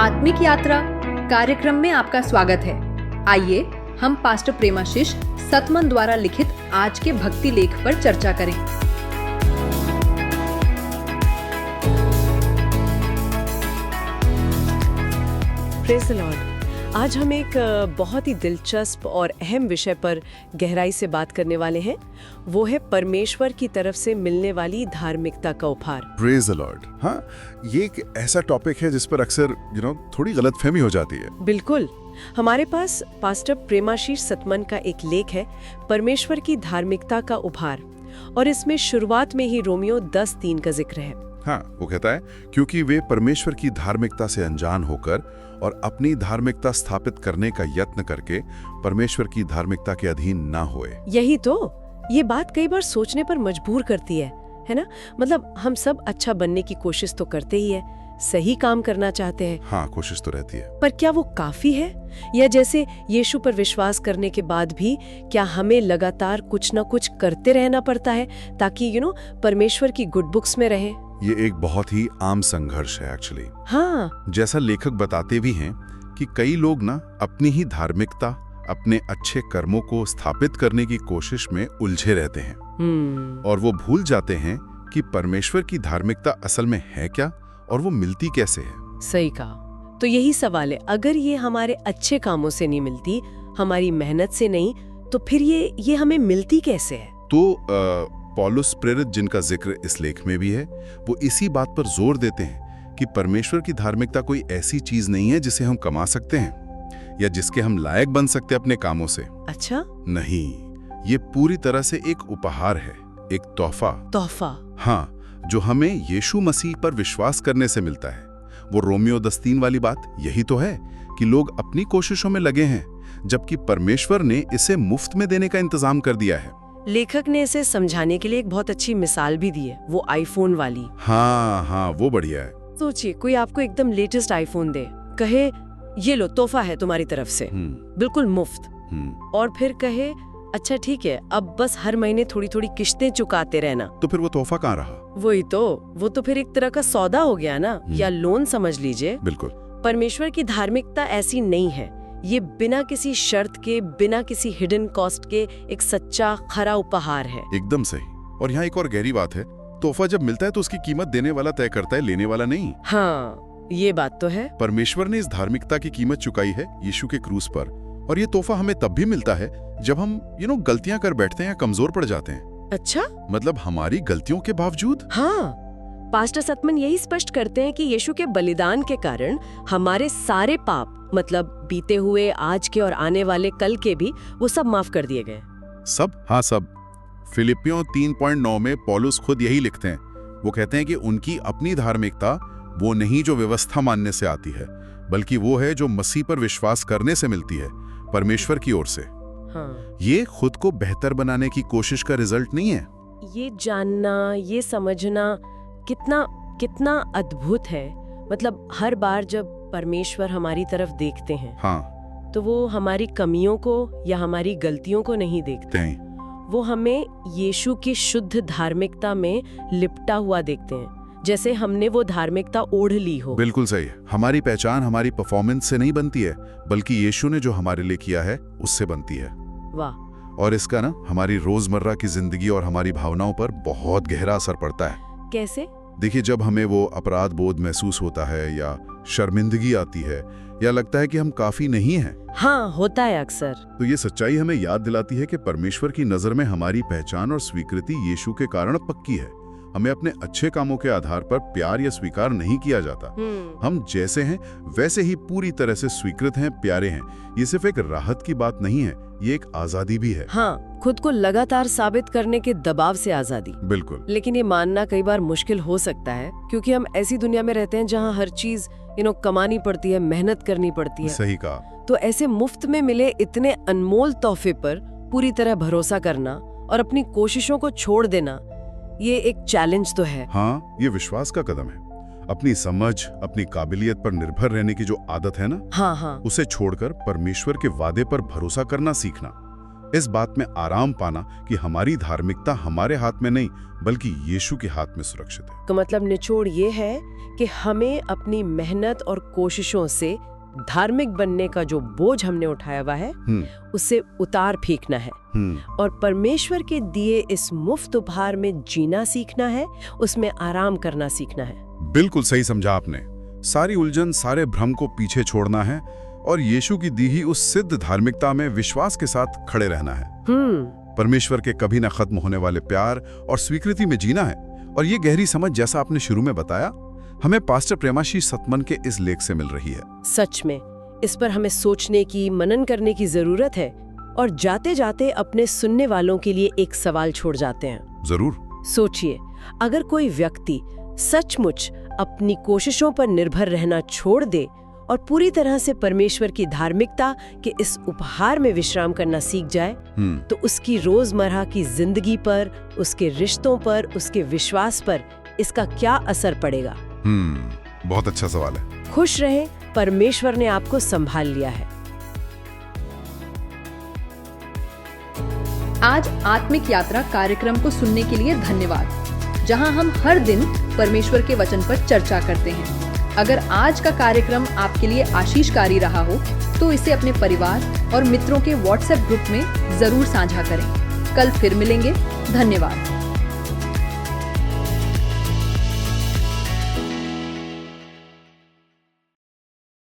आत्मिक यात्रा कार्यक्रम में आपका स्वागत है। आइए हम पास्टर प्रेमाशीष सतमन द्वारा लिखित आज के भक्ति लेख पर चर्चा करें। Praise the Lord. आज हम एक बहुत ही दिलचस्प और अहम विषय पर गहराई से बात करने वाले हैं। वो है परमेश्वर की तरफ से मिलने वाली धार्मिकता का उपहार। Praise the Lord. हाँ, ये एक ऐसा टॉपिक है जिस पर अक्सर थोड़ी गलतफहमी हो जाती है। बिल्कुल। हमारे पास पास्टर प्रेमाशीष सतमन का एक लेख है, परमेश्वर की धार्मिकता का उपहार, और इसमें शुरुआत में ही रोमियो 10:3 का जिक्र है। हाँ, वो कहता है क्योंकि वे परमेश्वर की धार्मिकता से अनजान होकर और अपनी धार्मिकता स्थापित करने का यत्न करके परमेश्वर की धार्मिकता के अधीन ना होए। यही तो, ये बात कई बार सोचने पर मजबूर करती है ना? मतलब हम सब अच्छा बनने की कोशिश तो करते ही है, सही काम करना चाहते हैं। हाँ, कोशिश तो रहती है, पर क्या वो काफी है? या जैसे यीशु पर विश्वास करने के बाद भी क्या हमें लगातार कुछ न कुछ करते रहना पड़ता है ताकि परमेश्वर की गुड बुक्स में रहे? ये एक बहुत ही आम संघर्ष है एक्चुअली। हाँ, जैसा लेखक बताते भी हैं कि कई लोग ना अपनी ही धार्मिकता, अपने अच्छे कर्मों को स्थापित करने की कोशिश में उलझे रहते हैं और वो भूल जाते हैं कि परमेश्वर की धार्मिकता असल में है क्या और वो मिलती कैसे है। सही कहा। तो यही सवाल है, अगर ये हमारे अच्छे कामों से नहीं मिलती, हमारी मेहनत से नहीं, तो फिर ये हमें मिलती कैसे है? तो पौलुस प्रेरित, जिनका जिक्र इस लेख में भी है, वो इसी बात पर जोर देते हैं कि परमेश्वर की धार्मिकता कोई ऐसी चीज नहीं है जिसे हम कमा सकते हैं या जिसके हम लायक बन सकते अपने कामों से। अच्छा? नहीं, ये पूरी तरह से एक उपहार है, एक तोहफा। हाँ, जो हमें यीशु मसीह पर विश्वास करने से मिलता है। वो रोमियो 10:3 वाली बात यही तो है कि लोग अपनी कोशिशों में लगे हैं जबकि परमेश्वर ने इसे मुफ्त में देने का इंतजाम कर दिया है। लेखक ने इसे समझाने के लिए एक बहुत अच्छी मिसाल भी दी है, वो आईफोन वाली। हाँ, वो बढ़िया है। सोचिए, कोई आपको एकदम लेटेस्ट आईफोन दे, कहे ये लो, तोहफा है तुम्हारी तरफ से, बिल्कुल मुफ्त, और फिर कहे अच्छा ठीक है, अब बस हर महीने थोड़ी थोड़ी किश्तें चुकाते रहना। तो फिर वो तोहफा कहाँ रहा? वही तो, वो तो फिर एक तरह का सौदा हो गया ना, या लोन समझ लीजिए। बिल्कुल। परमेश्वर की धार्मिकता ऐसी नहीं है। ये बिना किसी शर्त के, बिना किसी हिडन कॉस्ट के एक सच्चा खरा उपहार है। एकदम सही। और यहाँ एक और गहरी बात है, तोहफा जब मिलता है तो उसकी कीमत देने वाला तय करता है, लेने वाला नहीं। हाँ, ये बात तो है। परमेश्वर ने इस धार्मिकता की कीमत चुकाई है यीशु के क्रूस पर, और ये तोहफा हमें तब भी मिलता है जब हम गलतियां कर बैठते हैं या कमजोर पड़ जाते हैं। अच्छा? मतलब हमारी गलतियों के बावजूद। हाँ, पास्टर सतमन यही स्पष्ट करते हैं कि यीशु के बलिदान के कारण हमारे सारे पाप, मतलब बीते हुए, आज के और आने वाले कल के भी, वो सब माफ कर दिए गए। सब? हाँ, सब। फिलिपियों 3:9 में पौलुस खुद यही लिखते हैं। वो कहते हैं कि उनकी अपनी धार्मिकता वो नहीं जो व्यवस्था मानने से आती है, बल्कि वो है जो मसीह पर विश्वास करने से मिलती है, परमेश्वर की ओर से। हाँ। ये खुद को बेहतर बनाने की कोशिश का रिजल्ट नहीं है। ये जानना, ये समझना कितना अद्भुत है। मतलब हर बार जब परमेश्वर हमारी तरफ देखते हैं, हाँ, तो वो हमारी कमियों को या हमारी गलतियों को नहीं देखते हैं। वो हमें यीशु की शुद्ध धार्मिकता में लिपटा हुआ देखते हैं, जैसे हमने वो धार्मिकता ओढ़ ली हो। बिल्कुल सही है। हमारी पहचान हमारी परफॉर्मेंस से नहीं बनती है, बल्कि यीशु ने जो हमारे लिए किया है उससे बनती है। वाह। और इसका ना हमारी रोजमर्रा की जिंदगी और हमारी भावनाओं पर बहुत गहरा असर पड़ता है। कैसे? देखिए, जब हमें वो अपराध बोध महसूस होता है या शर्मिंदगी आती है या लगता है कि हम काफी नहीं हैं, हाँ, होता है अक्सर, तो ये सच्चाई हमें याद दिलाती है कि परमेश्वर की नजर में हमारी पहचान और स्वीकृति यीशु के कारण पक्की है। हमें अपने अच्छे कामों के आधार पर प्यार या स्वीकार नहीं किया जाता। हम जैसे हैं वैसे ही पूरी तरह से स्वीकृत हैं, प्यारे हैं। ये सिर्फ एक राहत की बात नहीं है, ये एक आजादी भी है। हाँ, खुद को लगातार साबित करने के दबाव से आजादी। बिल्कुल। लेकिन ये मानना कई बार मुश्किल हो सकता है, क्योंकि हम ऐसी दुनिया में रहते हैं जहाँ हर चीज कमानी पड़ती है, मेहनत करनी पड़ती है। सही कहा। तो ऐसे मुफ्त में मिले इतने अनमोल तोहफे पर पूरी तरह भरोसा करना और अपनी कोशिशों को छोड़ देना, ये एक चैलेंज तो है। हाँ, ये विश्वास का कदम है। अपनी समझ, अपनी काबिलियत पर निर्भर रहने की जो आदत है ना, हाँ, उसे छोड़कर परमेश्वर के वादे पर भरोसा करना सीखना। इस बात में आराम पाना कि हमारी धार्मिकता हमारे हाथ में नहीं बल्कि यीशु के हाथ में सुरक्षित है। तो मतलब निचोड़ ये है कि हमें अपनी मेहनत और कोशिशों से धार्मिक बनने का जो बोझ हमने उठाया हुआ है उसे उतार फेंकना है और परमेश्वर के दिए इस मुफ्त उपहार में जीना सीखना है, उसमें आराम करना सीखना है। बिल्कुल सही समझा आपने। सारी उलझन, सारे भ्रम को पीछे छोड़ना है और यीशु की दी ही उस सिद्ध धार्मिकता में विश्वास के साथ खड़े रहना है। परमेश्वर के कभी न खत्म होने वाले प्यार और स्वीकृति में जीना है। और ये गहरी समझ, जैसा आपने शुरू में बताया, हमें पास्टर प्रेमाशीष सतमन के इस लेख से मिल रही है। सच में इस पर हमें सोचने की, मनन करने की जरूरत है। और जाते जाते अपने सुनने वालों के लिए एक सवाल छोड़ जाते हैं। जरूर। सोचिए, अगर कोई व्यक्ति सचमुच अपनी कोशिशों पर निर्भर रहना छोड़ दे और पूरी तरह से परमेश्वर की धार्मिकता के इस उपहार में विश्राम करना सीख जाए, तो उसकी रोजमर्रा की जिंदगी पर, उसके रिश्तों पर, उसके विश्वास पर इसका क्या असर पड़ेगा? बहुत अच्छा सवाल है। खुश रहें, परमेश्वर ने आपको संभाल लिया है। आज आत्मिक यात्रा कार्यक्रम को सुनने के लिए धन्यवाद, जहां हम हर दिन परमेश्वर के वचन पर चर्चा करते हैं। अगर आज का कार्यक्रम आपके लिए आशीषकारी रहा हो तो इसे अपने परिवार और मित्रों के व्हाट्सएप ग्रुप में जरूर साझा करें। कल फिर मिलेंगे। धन्यवाद।